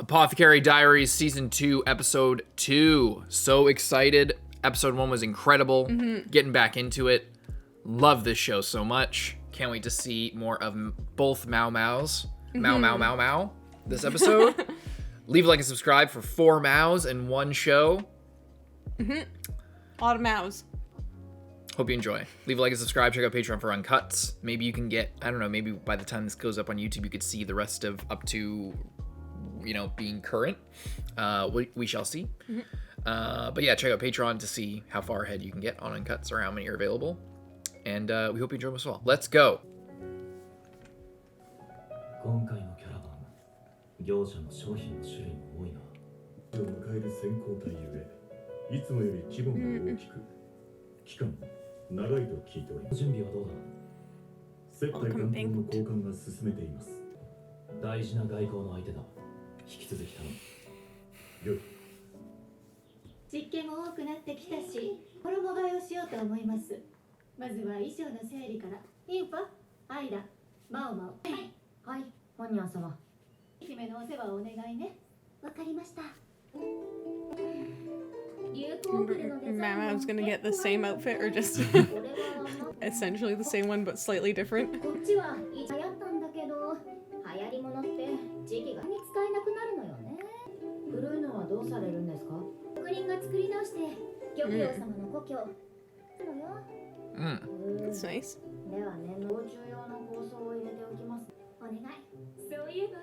Apothecary Diaries Season 2, Episode 2. So excited. Episode 1 was incredible. Getting back into it. Love this show so much. Can't wait to see more of both maomaos. Mao this episode. Leave a like and subscribe for 4 maos in one show. A lot of maos. Hope you enjoy. Leave a like and subscribe. Check out Patreon for uncuts. Maybe you can get, I don't know, maybe by the time this goes up on YouTube, you could see the rest of up to, you know, being current. We shall see. But yeah, check out Patreon to see how far ahead you can get on uncuts or how many are available. And we hope you enjoy them as well. Let's go. 今回のキャラバン、業者の商品の種類も多いな。を迎える先行隊ゆえ、いつもより規模が大きく、期間も長いと聞いております。準備はどうだ。接待担当の交換が進めています。大事な外交の相手だ。引き続き頼む。よい。実験も多くなってきたし、衣替えをしようと思います。まずは衣装の整理から。インファ、アイラ、マオマオ。はい、マニア様。姫のお世話をお願いね。わかりました。Mao's gonna get the same outfit or just essentially the same one but slightly different. こっちは流行ったんだけど、流行り物って時期がに使えなくなるのよね。古いのはどうされるんですか？国林が作り直して玉葉様の故郷。That's nice. では年の重要な構想を入れておきます。お願い。そういえば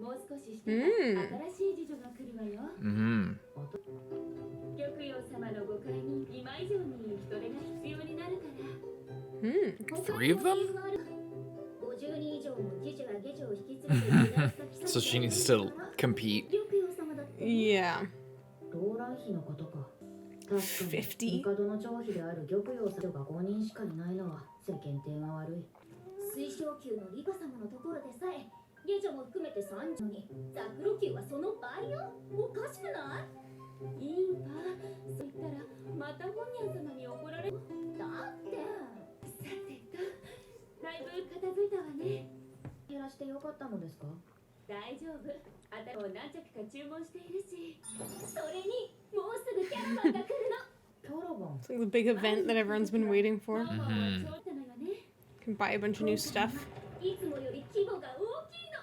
もう少しして新しい次女が来るわよ。玉葉様のご会に今以上に人手が必要になるから。3 of them? 50人以上も次女や下女を引き連れて So she needs to compete. Yeah. 動乱費のことか。 50? 帝の長妃である玉葉様が5人しかいないのは世間体が悪い。水晶宮のリカ様のところでさえ下女も含めて3人にザクロ宮はその倍よ。おかしくない？いいんだ。そう言ったらまた本屋様に怒られる。だってさてとだいぶ片付いたわね。減らしてよかったのですか？大丈夫。あたを何着か注文しているし、それにもうすぐキャラバンが来るの。キャラバン。 It's like the big event that everyone's been waiting for. You can buy a bunch of new stuff. いつもより規模が大きいの。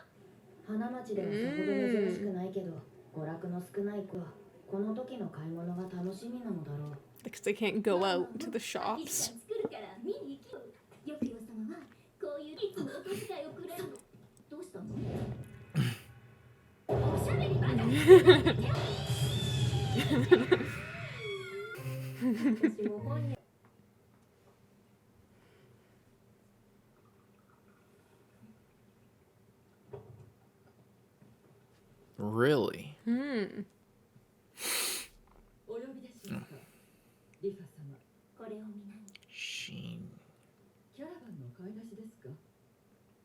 花町ではさほど珍しくないけど、娯楽の少ない子はこの時の買い物が楽しみなのだろう。 Because they can't go out to the shops. 作るから見に行き。玉葉様はこういういつもお小遣いをくれるの。どうしたの？おしゃべりばかり。私も本屋。Really? お呼びでしょうか。リファ様、これを見な。 Sheen. キャラバンの買い出しですか？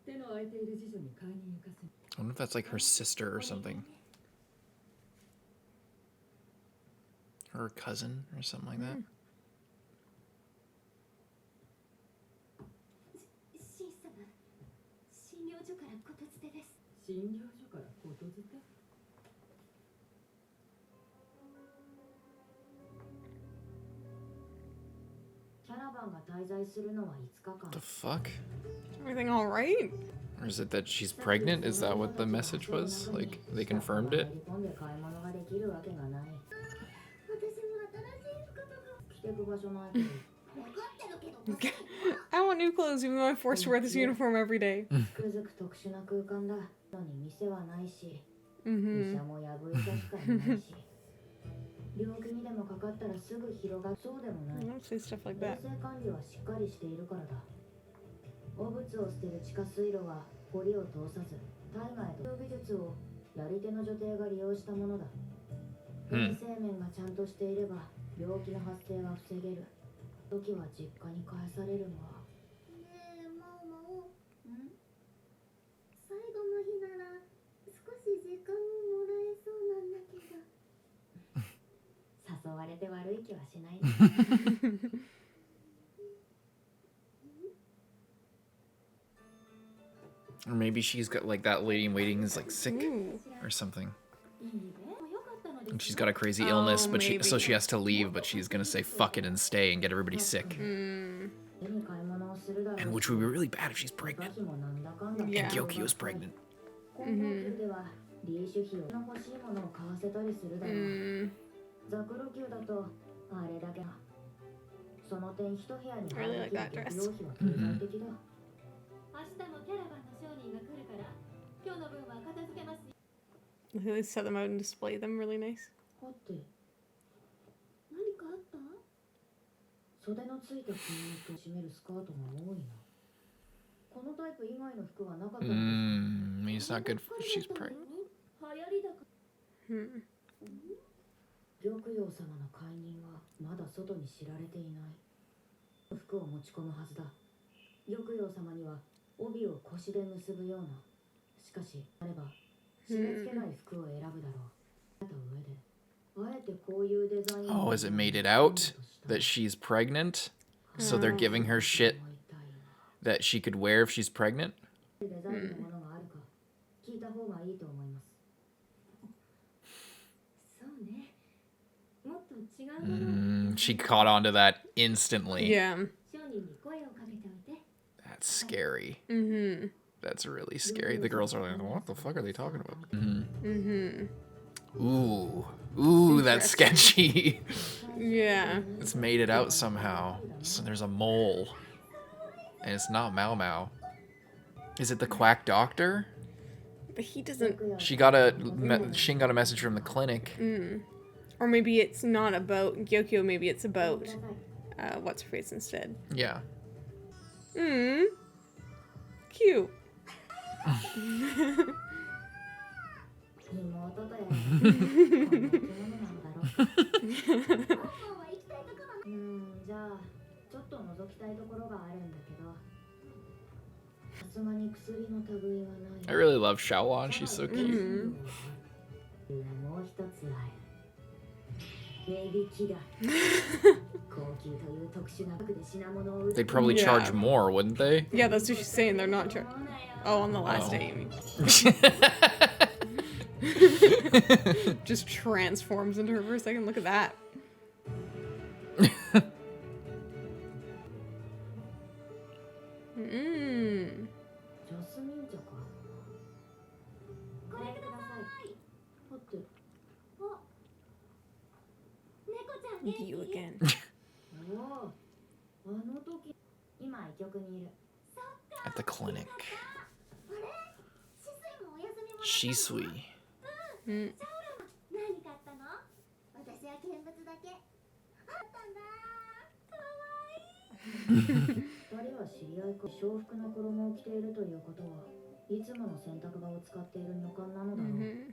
手の空いている次女に買いに行かせ。 I wonder if that's like her sister or something. Her cousin or something like that. シン様、診療所からことづてです。診療所からことづて？キャラバンが滞在するのは5日間。 The fuck? Everything all right? Or is it that she's pregnant? Is that what the message was? Like, they confirmed it? I want new clothes even though I'm forced to wear this uniform every day. 病気にでもかかったらすぐ広がる。そうでもない。 I don't say stuff like 衛 that. 生管理はしっかりしているからだ。汚物を捨てる地下水路は堀を通さず、体外と技術をやり手の女帝が利用したものだ。衛生面がちゃんとしていれば病気の発生が防げる。時は実家に返されるのは。ねえ、マオマオ。最後の日なら少し時間をもらえそうなんだけど。誘われて悪い気はしないね。Or maybe she's got like that lady in waiting is like sick or something. And she's got a crazy illness, but maybe. so she has to leave, but she's gonna say fuck it and stay and get everybody sick. Mm, And which would be really bad if she's pregnant. yeah. And Gyokyo's pregnant. Mm. ザクロ級だとあれだけその点一部屋に I really like that dress. 料費は経済的だ。明日もキャラバンの商人が来るから今日の分は片付けます。 They set them out and display them really nice. はて何かあった？袖のついたスニークを締めるスカートが多いな。このタイプ以外の服はなかったんです。Maybe it's not good if she's pregnant. 流行りだか。Hmm. 玉葉様の解任はまだ外に知られていない。服を持ち込むはずだ。玉葉様には帯を腰で結ぶような。しかしあれば締め付けない服を選ぶだろう。あと上であえてこういうデザイン。Oh, has it made it out that she's pregnant? So they're giving her shit that she could wear if she's pregnant? デザインのものがあるか聞いた方がいいと思います。そうね。もっと違うもの。She caught on to that instantly. Yeah. 商人に声をかけておいて。 That's scary. Mm-hmm. That's really scary. The girls are like, what the fuck are they talking about? Mm-hmm. Ooh, that's sketchy. Yeah. It's made it out somehow. So there's a mole. And it's not Maomao. Is it the quack doctor? But he doesn't... Shin got a message from the clinic. Or maybe it's not about Gyokyo, maybe it's about what's her face instead. Yeah. Cute. 妹とやこんな生き物なんだろじゃあちょっと覗きたいところがあるんだけどさすがに薬の類はない。 I really love Xiaolan. She's so cute. もう一つある。値引きだ。高級という特殊な額で品物を売る。 They'd probably charge Yeah. more, wouldn't they? Yeah, that's what she's saying. They're not... Oh, on the last Oh. day, you mean. Just transforms into her for a second. Look at that. Mm. ジャスミン茶か。これください。待って。あ、猫ちゃん元気？ You again. おお、あの時今医局にいる。 At the clinic. あれ？シスイもお休みもらったの？ Shisui. Mm. 何買ったの？私は見物だけ。あったんだ。かわいい。二人は知り合いか。小服の衣を着ているということはいつもの洗濯場を使っている女官なのだろう。 Mm-hmm.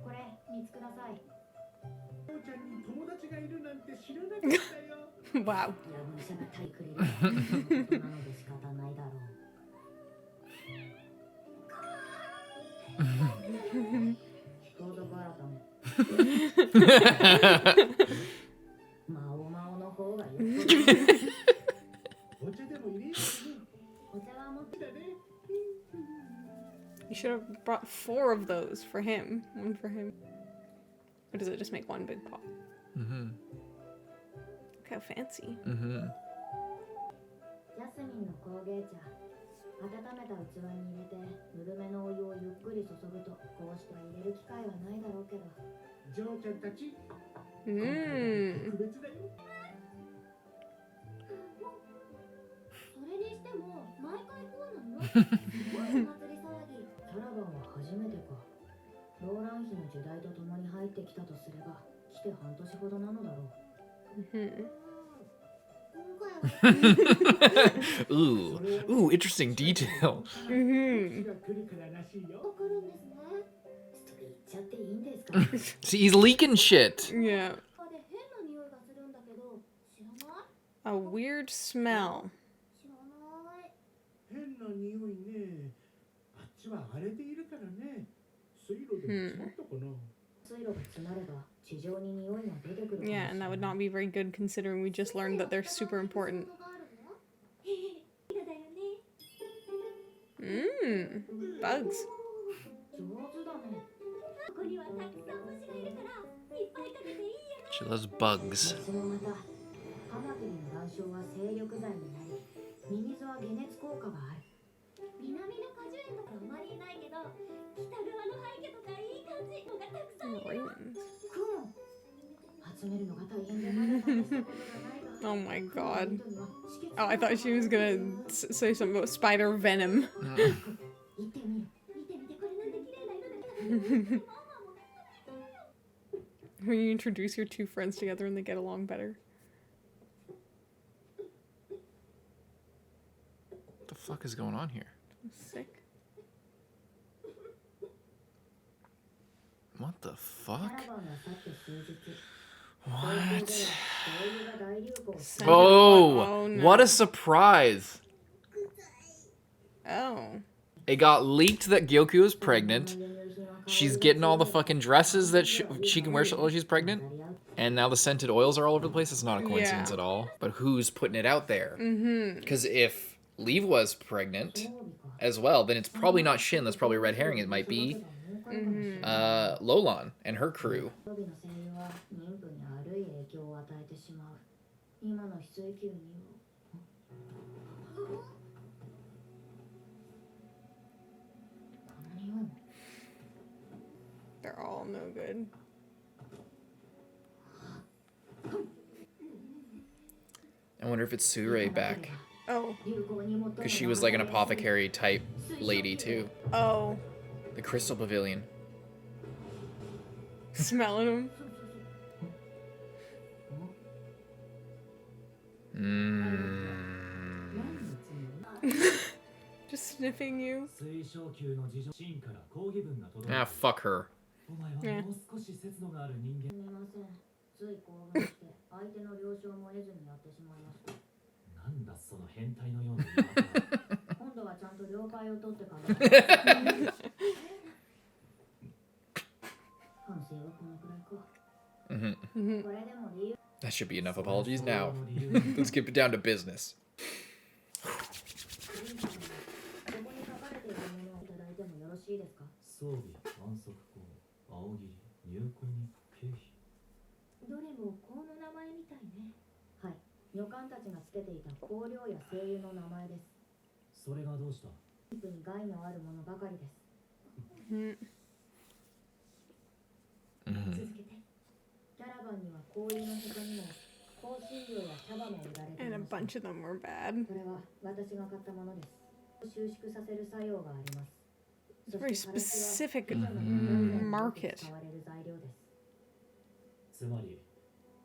これ3つください。 Wow. ヤブ医者が体くれることなので仕方ないだろう。盗賊改め。マオマオの方がよっぽどいい。お茶でも入れる？お茶は持ってたね。 You should have brought 4 of those for him. 1 for him. Or does it just make one big pot? Mm-hmm. Look how fancy. Mm-hmm. ジャスミンの工芸茶。温めた器に入れてぬるめのお湯をゆっくり注ぐとこうして入れる機会はないだろうけど。ジョーちゃんたち。Mm. 特別だよ。それにしても毎回こうなの？すごいお祭り騒ぎ。キャラバンは初めてか。ローラン妃の時代とともに入ってきたとすれば来て半年ほどなのだろう。 Mm-hmm. Ooh, interesting detail. Mm-hmm. See, he's leaking shit. Yeah. A weird smell. 変な匂いね。あっちは荒れているからね。水路で詰まったかな。 Yeah, and that would not be very good considering we just learned that they're super important. Bugs. She loves bugs. カマキリの卵巣は精力剤になり、ミミズは解熱効果がある。南の果樹園とかあまりいないけど、北側の廃墟とかいい感じのがたくさんいる。雲集めるのが大変でまだ試したことがないが。Oh my god. Oh, I thought she was gonna say something about spider venom. 見てみる。見てみてこれなんて綺麗な色だ。 When you introduce your two friends together and they get along better. What the fuck is going on here? Sick. What the fuck? キャラバンが去って数日。 What? 醤油が大流行し Oh, Oh, no. what a surprise. Oh. It got leaked that Gyoku is pregnant. She's getting all the fucking dresses that she can wear while she's pregnant. And now the scented oils are all over the place. It's not a coincidence Yeah. at all. But who's putting it out there? Because if Leave was pregnant as well, then it's probably not Shin. That's probably a red herring. It might be Lolan and her crew. 装備の占有は妊婦に悪い影響を与えてしまう。今の非水球には。この匂いも。 They're all no good. I wonder if it's Surei back. Oh. Because she was like an apothecary type lady too. Oh. The Crystal Pavilion. Smelling them. Just sniffing you. 水晶球の事情シンから抗議文が届い Ah, た。 fuck her. お前はもう少し節度がある人間。すみません。つい興奮して相手の了承も得ずにやってしまいました。なんだその変態のような言い方は。今度はちゃんと了解を取ってから。反省はこのくらいか。 Mhm. これでも理由。 That should be enough apologies now. Let's get down to business. ここに書かれているものをいただいてもよろしいですか。装備、安息口、青切り、入庫に経費。どれも香の名前みたいね。はい。女官たちがつけていた香料や精油の名前です。それがどうした？妊婦に害のあるものばかりです。 Mhm. 続けて。キャラバンには香油の他にも香辛料や茶葉も売られてい And a ます。 bunch of them were bad. これは私が買ったものです。収縮させる作用があります。 It's a very specific 使 market. われる材料です。つまり、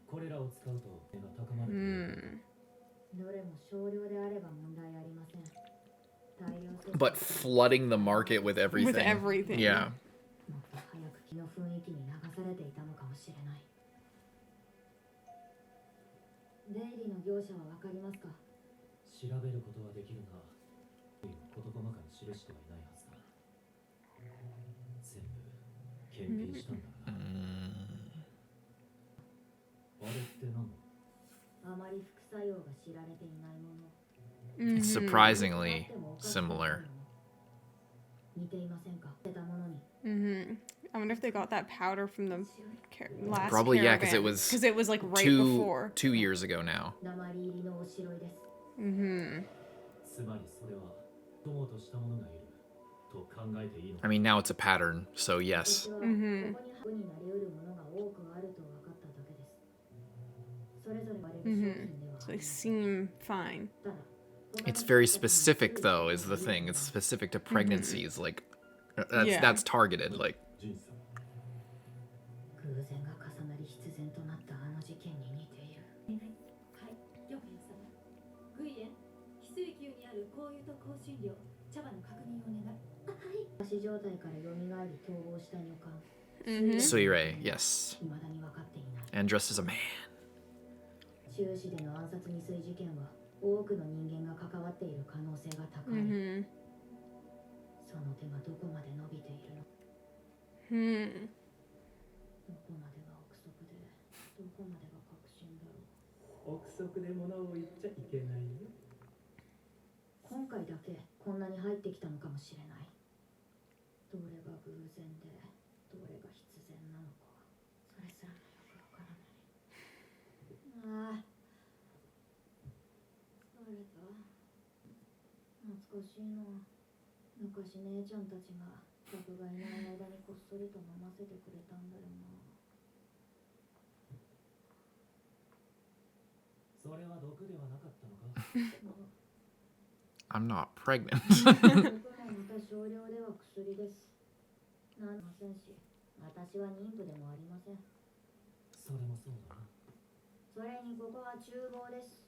これらを使うと手が高まるという。どれも少量であれば問題ありません。大量摂取 But flooding the market with everything. With everything. Yeah. もっと早く気の雰囲気に流されていたのかもしれない。出入りの業者はわかりますか。調べることはできるが、事細かに記してはいないはずだ。全部検品したんだな。あれって何だ？あまり副作用が知られていないもの。 It's surprisingly similar. 似ていませんか。出たものに。 I wonder if they got that powder from the last Probably, yeah, caravan. because it was like right before. 2 years ago now. 鉛入りのおしろいです。つまりそれは友とした者がいると考えていいの I mean, now it's a pattern, so 私 yes. はここに箱になりうるものが多くあると分かっただけです。それぞれ割れる商品では So they seem fine. ただ It's very specific, though, is the thing. It's specific to pregnancies. Like, Yeah. that's targeted. Like, ジンさん。偶然が重なり必然となったあの事件に似ている。はい、了解様。グイエン、翡翠宮にある香油と香辛料、茶葉の確認を願い。はい。足状態から蘇り逃亡した女官。Suire, yes. 未だに分かっていない。 And dressed as a man. 中止での暗殺未遂事件は多くの人間が関わっている可能性が高い。その手がどこまで伸びているの。どこまでが憶測で、どこまでが確信だろう。憶測で物を言っちゃいけないよ。今回だけこんなに入ってきたのかもしれない。どれが偶然でどれが必然なのかそれすらもよくわからない。ああ疲れた。懐かしいな。昔姉ちゃんたちが客がいない間にこっそりと飲ませてくれたんだよな。それは毒ではなかったのか。I'm not pregnant. 僕もまた少量では薬です。なんませんし、私は妊婦でもありません。それもそうだな。それにここは厨房です。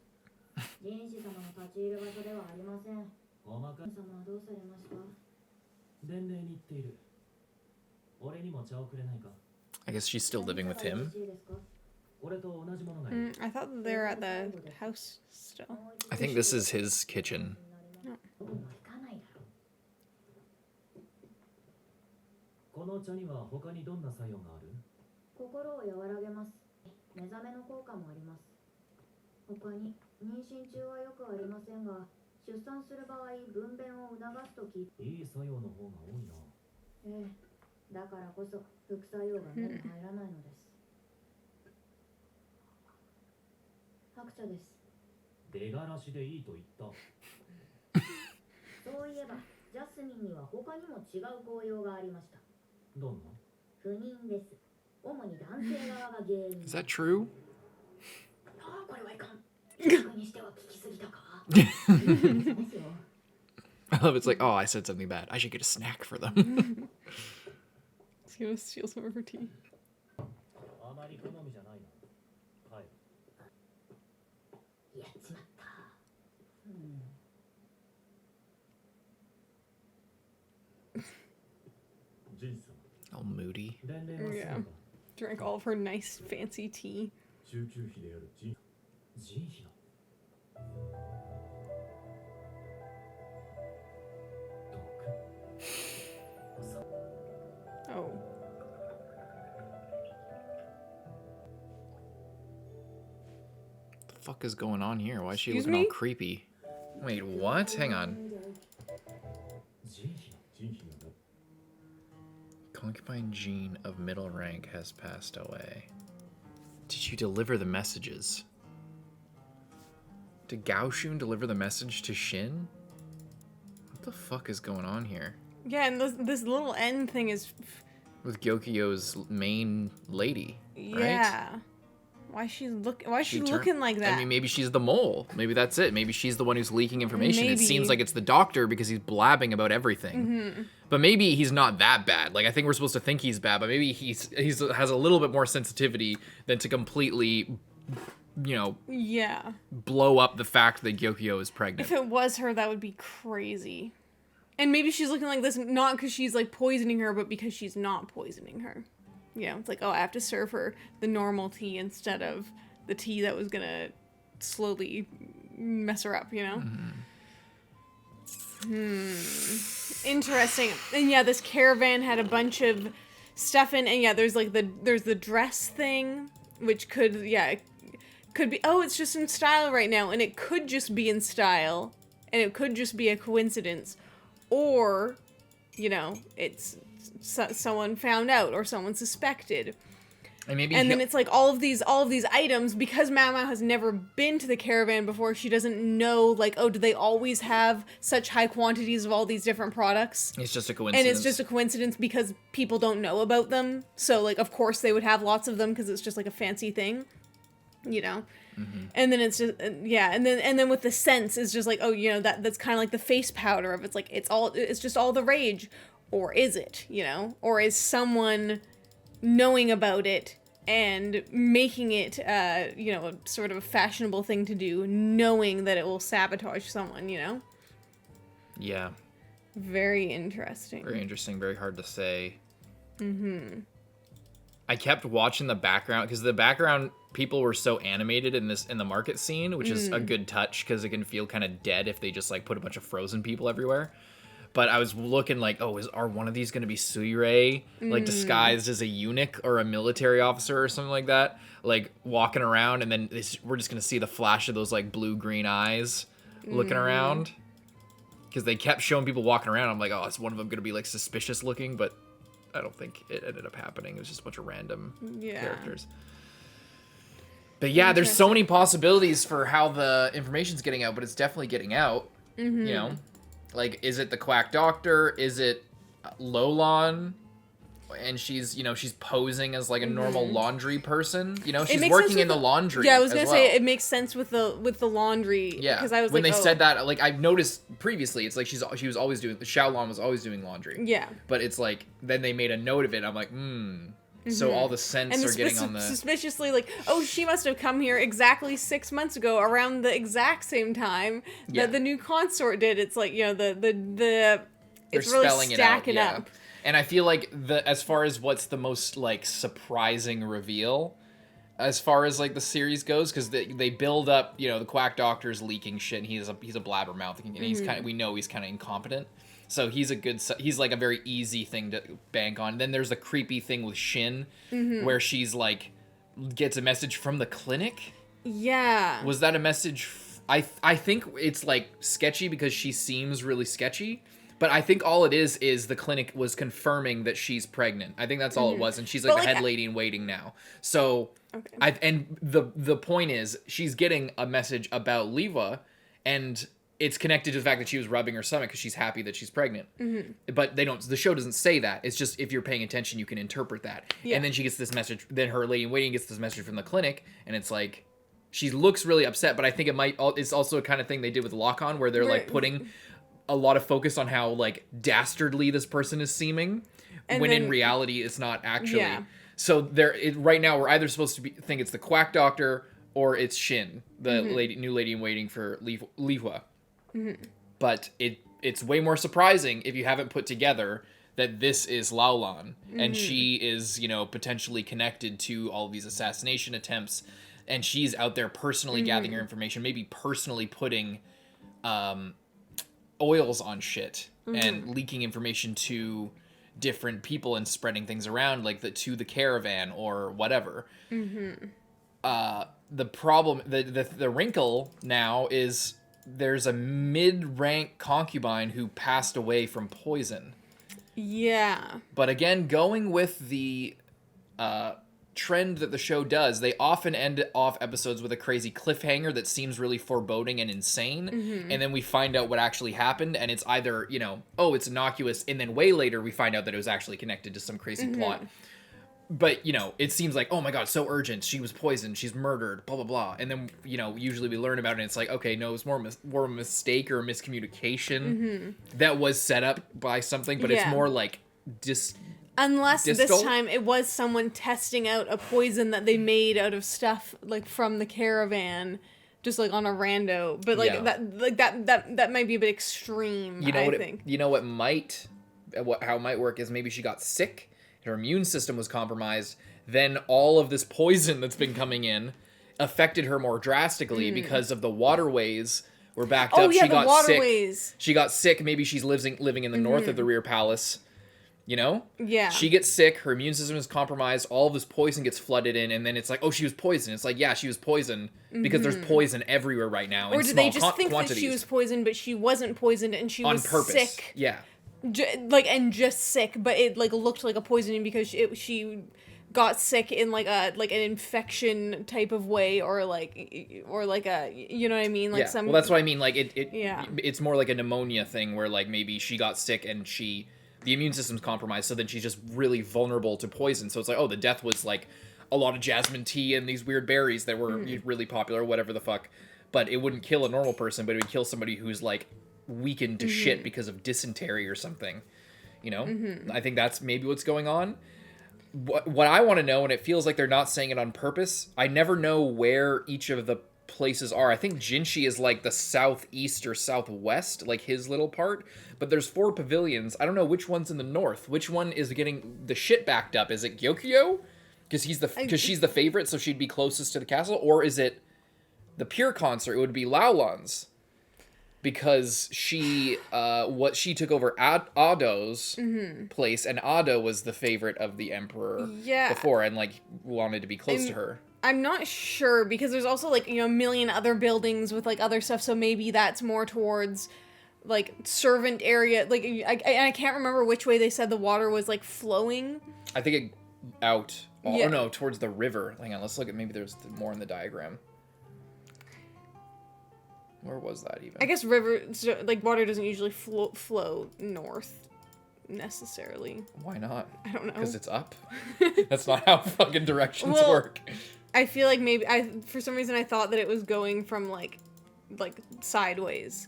人士様の立ち入る場所ではありません。おまか様はどうされました？伝令に行っている。俺にも茶をくれないか。 I guess she's still living with him. 俺と同じものがいる。 I thought they were at the house still. I think this is his kitchen. この茶には他にどんな作用がある？心を和らげます。目覚めの効果もあります。他に妊娠中はよくありませんが、出産する場合分娩を促すとき、いい作用の方が多いな。ええ、だからこそ副作用が目に入らないのです。白茶です。出がらしでいいと言った。そういえば、ジャスミンには他にも違う効用がありました。どんな？不妊です。主に男性側が原因。Is that true? ああ、これはいかん。逆にしては聞きすぎたか。ですよ。I love it's like, oh, I said something bad. I should get a snack for them. He's gonna steal some of her tea. あまり好みじゃないな。はい。やっちまった。ジン様。 All moody. 伝令はすぐ Yeah. か。 Drank all of her nice fancy tea. 中級妃であるジン妃だ。毒。 Oh. The fuck is going on here? Why is she Excuse looking all me? creepy? Wait, what? Hang on. ジン妃だ。ジン妃がな。 Concubine Jean of middle rank has passed away. Did you deliver the messages? Did Gao Shun deliver the message to Shin? What the fuck is going on here? Yeah, and this little N thing is, With Gyokyo's main lady, right? yeah. Why is she She looking like that? I mean, maybe she's the mole. Maybe that's it. Maybe she's the one who's leaking information. It seems Maybe. like it's the doctor because he's blabbing about everything. But maybe he's not that bad. Like, I think we're supposed to think he's bad, but maybe he's has a little bit more sensitivity than to completely, you know, Yeah. blow up the fact that Gyokyo is pregnant. If it was her, that would be crazy. And maybe she's looking like this not because she's like poisoning her, but because she's not poisoning her. Yeah, it's like, oh, I have to serve her the normal tea instead of the tea that was gonna slowly mess her up, you know? Interesting. And yeah, this caravan had a bunch of stuff in, and yeah, there's the dress thing, which could be, oh, it's just in style right now, and it could just be in style, and it could just be a coincidence, or, you know, it's someone found out or someone suspected. And maybe And then it's like all of these items, because Maomao has never been to the caravan before, she doesn't know, like, oh, do they always have such high quantities of all these different products? it's just a coincidence. And it's just a coincidence because people don't know about them. So, like, of course they would have lots of them because it's just like a fancy thing, you know? And then it's just, yeah, and then with the scents, it's just like, oh, you know, that's kind of like the face powder of it's like, it's just all the rage. Or is it, you know? Or is someone knowing about it and making it, you know, a sort of a fashionable thing to do, knowing that it will sabotage someone, you know? Yeah. Very interesting. Very interesting. Very hard to say. I kept watching the background because the background people were so animated in the market scene, which is a good touch because it can feel kind of dead if they just like put a bunch of frozen people everywhere. But I was looking like, oh, are one of these going to be Suirei, like disguised as a eunuch or a military officer or something like that, like walking around, and then we're just going to see the flash of those like blue-green eyes looking around. Because they kept showing people walking around. I'm like, oh, is one of them going to be like suspicious looking? But I don't think it ended up happening. It was just a bunch of random Yeah. characters. But yeah, there's so many possibilities for how the information's getting out, but it's definitely getting out. Mm-hmm. You know, like, is it the quack doctor? Is it Lolan? And she's, you know, she's posing as like a normal laundry person. You know, she's working in the laundry. Yeah, I was gonna well. say it makes sense with the laundry. Yeah, because I was when like, they said that, like, I've noticed previously, it's like she was always doing, Xiaolon was always doing laundry. Yeah. But it's like, then they made a note of it. I'm like, So all the scents are getting on the... suspiciously, like, oh, she must have come here exactly 6 months ago around the exact same time that the new consort did. It's like, you know, the it's really stacking up. And I feel like as far as what's the most, like, surprising reveal, as far as, like, the series goes, because they build up, you know, the quack doctor's leaking shit, and he's a blabbermouth, and he's kind of, we know he's kind of incompetent. So he's like a very easy thing to bank on. Then there's the creepy thing with Shin, where she's like, gets a message from the clinic. Yeah. Was that a message? I think it's like sketchy because she seems really sketchy. But I think all it is the clinic was confirming that she's pregnant. I think that's all it was. And she's like the head lady in waiting now. So, and the point is, she's getting a message about Liva, and it's connected to the fact that she was rubbing her stomach because she's happy that she's pregnant. But the show doesn't say that. It's just, if you're paying attention, you can interpret that. Yeah. And then she gets this message, then her lady in waiting gets this message from the clinic, and it's like, she looks really upset, but I think it's also a kind of thing they did with Lock-On, where they're like putting a lot of focus on how like dastardly this person is seeming, and when in reality it's not actually. Yeah. So right now we're either supposed to think it's the quack doctor or it's Shin, the new lady in waiting for Lihua. But it's way more surprising if you haven't put together that this is Laolan, and she is, you know, potentially connected to all of these assassination attempts, and she's out there personally gathering her information, maybe personally putting oils on shit and leaking information to different people and spreading things around, like to the caravan or whatever. The problem, the wrinkle now is there's a mid-rank concubine who passed away from poison. Yeah. But again, going with the trend that the show does, they often end off episodes with a crazy cliffhanger that seems really foreboding and insane, and then we find out what actually happened, and it's either, you know, oh, it's innocuous, and then way later we find out that it was actually connected to some crazy plot. But, you know, it seems like, oh my god, so urgent, she was poisoned, she's murdered, blah blah blah, and then, you know, usually we learn about it and it's like, okay, no, it's more a mistake or a miscommunication that was set up by something, but it's more like unless this time it was someone testing out a poison that they made out of stuff like from the caravan, just like on a rando. But like that might be a bit extreme. You know, I think. You know what how it might work is maybe she got sick, her immune system was compromised, then all of this poison that's been coming in affected her more drastically because of the waterways were backed up. Yeah, she got waterways. sick. She got sick. Maybe she's living in the north of the Rear Palace. You know? Yeah. She gets sick, her immune system is compromised, all of this poison gets flooded in, and then it's like, oh, she was poisoned. It's like, yeah, she was poisoned because there's poison everywhere right now. Or did they just think that she was poisoned, but she wasn't poisoned and she was sick? Yeah. Just sick, but it like looked like a poisoning because she got sick in like an infection type of way, or like a, you know what I mean, like some. Well, that's what I mean. Like it's more like a pneumonia thing where like maybe she got sick and the immune system's compromised, so then she's just really vulnerable to poison. So it's like, oh, the death was like a lot of jasmine tea and these weird berries that were really popular, whatever the fuck. But it wouldn't kill a normal person, but it would kill somebody who's like weakened to shit because of dysentery or something. You know? I think that's maybe what's going on. What I want to know, and it feels like they're not saying it on purpose, I never know where each of the places are. I think Jinshi is like the southeast or southwest, like his little part, but there's 4 pavilions. I don't know which one's in the north. Which one is getting the shit backed up? Is it Gyokyo? Because she's the favorite, so she'd be closest to the castle, or is it the Pure Consort? It would be Laolan's, because she took over Ado's place, and Ado was the favorite of the emperor before, and like wanted to be close to her. I'm not sure, because there's also like, you know, a million other buildings with like other stuff, so maybe that's more towards like servant area. Like I can't remember which way they said the water was like flowing. I think it out. Yeah. Oh no, towards the river. Hang on, let's look at maybe there's more in the diagram. Where was that even? I guess like water doesn't usually flow north necessarily. Why not? I don't know. Because it's up. That's not how fucking directions Well, work. I feel like maybe for some reason I thought that it was going from like sideways.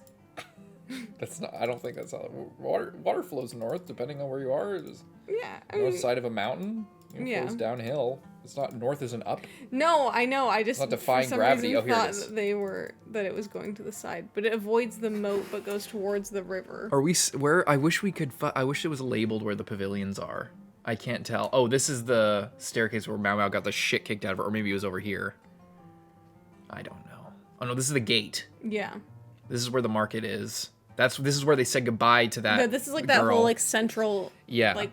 That's not. I don't think that's how water flows north depending on where you are. It's Yeah, I north mean, side of a mountain. It Yeah. flows downhill. It's not north isn't up. no, I know. I just Not defying for some gravity. reason Oh, here it thought is. that it was going to the side, but it avoids the moat but goes towards the river. Are we where? I wish we could. I wish it was labeled where the pavilions are. I can't tell. Oh, this is the staircase where Mao Mao got the shit kicked out of it, or maybe it was over here. I don't know. Oh no, this is the gate. Yeah. This is where the market is. This is where they said goodbye to that. No, this is like that girl. whole like central Yeah. like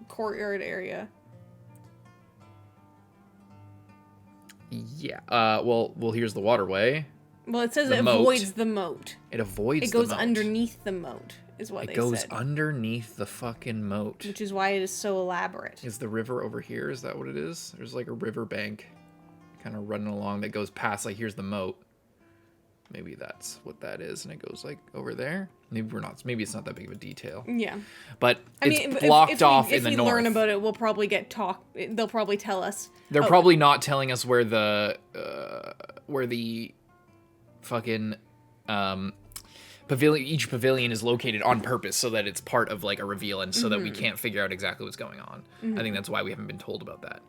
courtyard area. Yeah. Well, here's the waterway. Well, it says The it moat. avoids the moat. It avoids. It goes the moat. underneath the moat, is what It they goes said. underneath the fucking moat. Which is why it is so elaborate. Is the river over here? Is that what it is? There's like a river bank kind of running along that goes past, like, here's the moat. Maybe that's what that is, and it goes like over there. Maybe we're not. Maybe it's not that big of a detail. Yeah. But I it's mean, blocked if off we, in the if we north. learn about it, we'll probably they'll probably tell us. They're Oh, probably not telling us where the fucking pavilion, each pavilion is located on purpose, so that it's part of like a reveal, and so that we can't figure out exactly what's going on. I think that's why we haven't been told about that.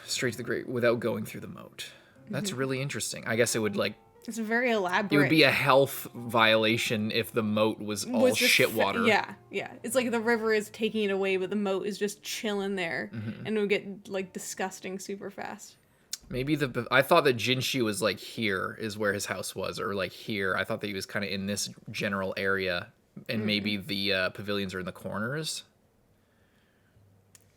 Straight to the great without going through the moat. That's really interesting. I guess it would like. It's very elaborate. It would be a health violation if the moat was all just shit water. Yeah. It's like the river is taking it away, but the moat is just chilling there, and it would get like disgusting super fast. Maybe I thought that Jinshi was like here is where his house was, or like here. I thought that he was kind of in this general area, and maybe the pavilions are in the corners,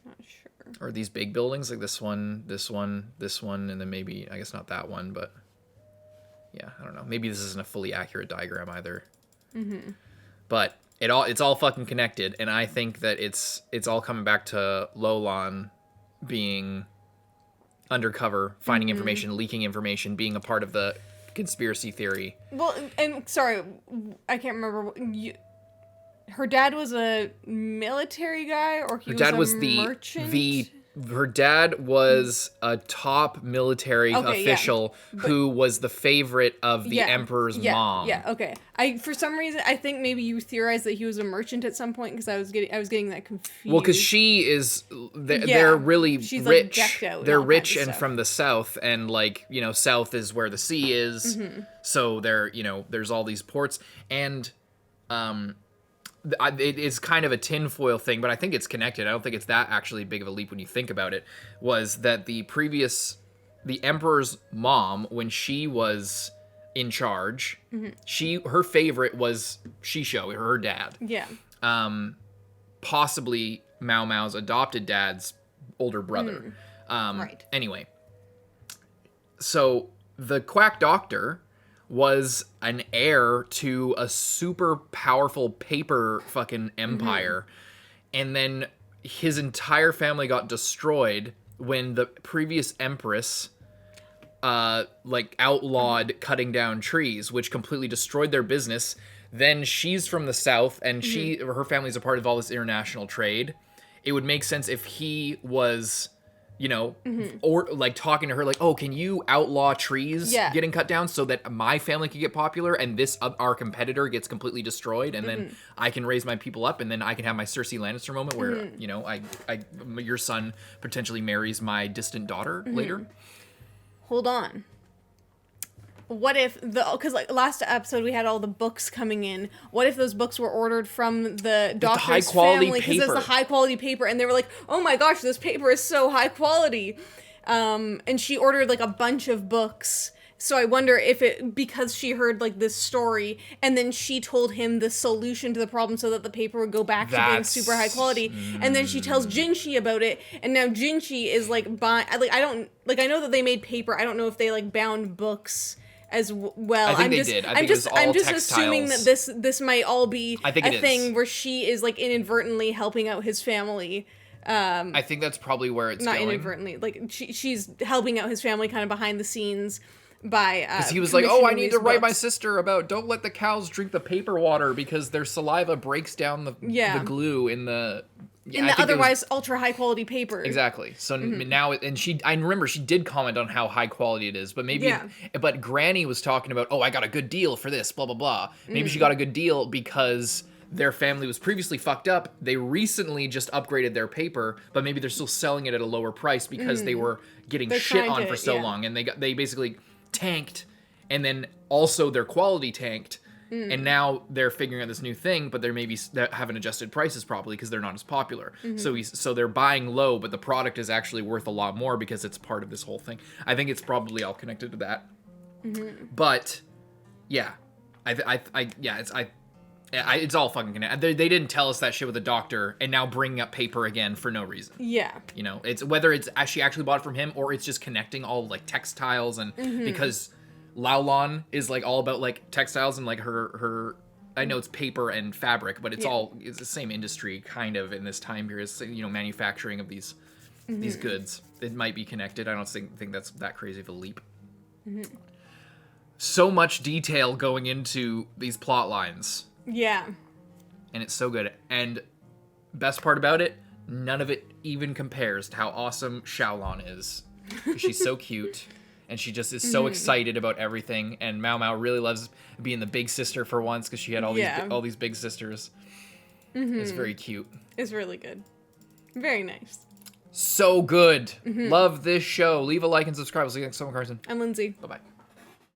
Not sure. or these big buildings like this one, and then maybe I guess not that one, but yeah, I don't know. Maybe this isn't a fully accurate diagram either. But it's all fucking connected, and I think that it's all coming back to Lolan being undercover, finding information, leaking information, being a part of the conspiracy theory. Well, and sorry, I can't remember. Her dad was a military guy, or he Her dad was a merchant? her dad was a top military official who was the favorite of the emperor's mom. Yeah, okay. For some reason I think maybe you theorized that he was a merchant at some point, because I was getting that confused. Well, because she is, they're really She's, like, rich. decked out and They're all rich kinds of and stuff. from the south, and like, you know, south is where the sea is. So there, you know, there's all these ports, and it is kind of a tinfoil thing, but I think it's connected. I don't think it's that actually big of a leap when you think about it. Was that the emperor's mom, when she was in charge, her favorite was Shisho, her dad. Yeah. Possibly Mao Mao's adopted dad's older brother. Right. Anyway, so the quack doctor was an heir to a super powerful paper fucking empire, and then his entire family got destroyed when the previous empress like outlawed cutting down trees, which completely destroyed their business. Then she's from the south, and her family's a part of all this international trade. It would make sense if he was, you know, or like talking to her like, oh, can you outlaw trees getting cut down so that my family can get popular, and this our competitor gets completely destroyed, and then I can raise my people up, and then I can have my Cersei Lannister moment where, you know, your son potentially marries my distant daughter later. Hold on. What if because like last episode we had all the books coming in. What if those books were ordered from the doctor's high-quality family, because it's the high quality paper, and they were like, "Oh my gosh, this paper is so high quality," and she ordered like a bunch of books. So I wonder if because she heard like this story, and then she told him the solution to the problem so that the paper would go back to being super high quality, and then she tells Jinshi about it, and now Jinshi is like buying. Like I know that they made paper. I don't know if they like bound books well. I think they did. I think it was all I'm just textiles. assuming that this might all be I think a it thing is. where she is like inadvertently helping out his family. I think that's probably where it's Not going. inadvertently, like she's helping out his family kind of behind the scenes by Because he was like, oh, I commissioning need these to write my books. sister about don't let the cows drink the paper water because their saliva breaks down the glue in the... Yeah, in I the think it was- otherwise ultra high quality paper. Exactly. So now, and I remember she did comment on how high quality it is, but maybe, but Granny was talking about, oh, I got a good deal for this, blah, blah, blah. Maybe she got a good deal because their family was previously fucked up. They recently just upgraded their paper, but maybe they're still selling it at a lower price because they were getting They're shit trying on to- for so long. And they basically tanked, and then also their quality tanked. And now they're figuring out this new thing, but they haven't adjusted prices properly because they're not as popular. So they're buying low, but the product is actually worth a lot more because it's part of this whole thing. I think it's probably all connected to that. But yeah, it's all fucking connected. They didn't tell us that shit with the doctor, and now bringing up paper again for no reason. Yeah. You know, it's whether it's she actually bought it from him or it's just connecting all like textiles and because Laolon is like all about like textiles and like her I know it's paper and fabric, but it's it's the same industry kind of in this time period. It's, you know, manufacturing of these goods. It might be connected. I don't think that's that crazy of a leap. So much detail going into these plot lines. Yeah. And it's so good. And best part about it, none of it even compares to how awesome Xiaolon is. She's so cute. And she just is so excited about everything. And Maomao really loves being the big sister for once because she had all these big sisters. It's very cute. It's really good. Very nice. So good. Love this show. Leave a like and subscribe. We'll see you next time, Carson. I'm Lindsay. Bye-bye.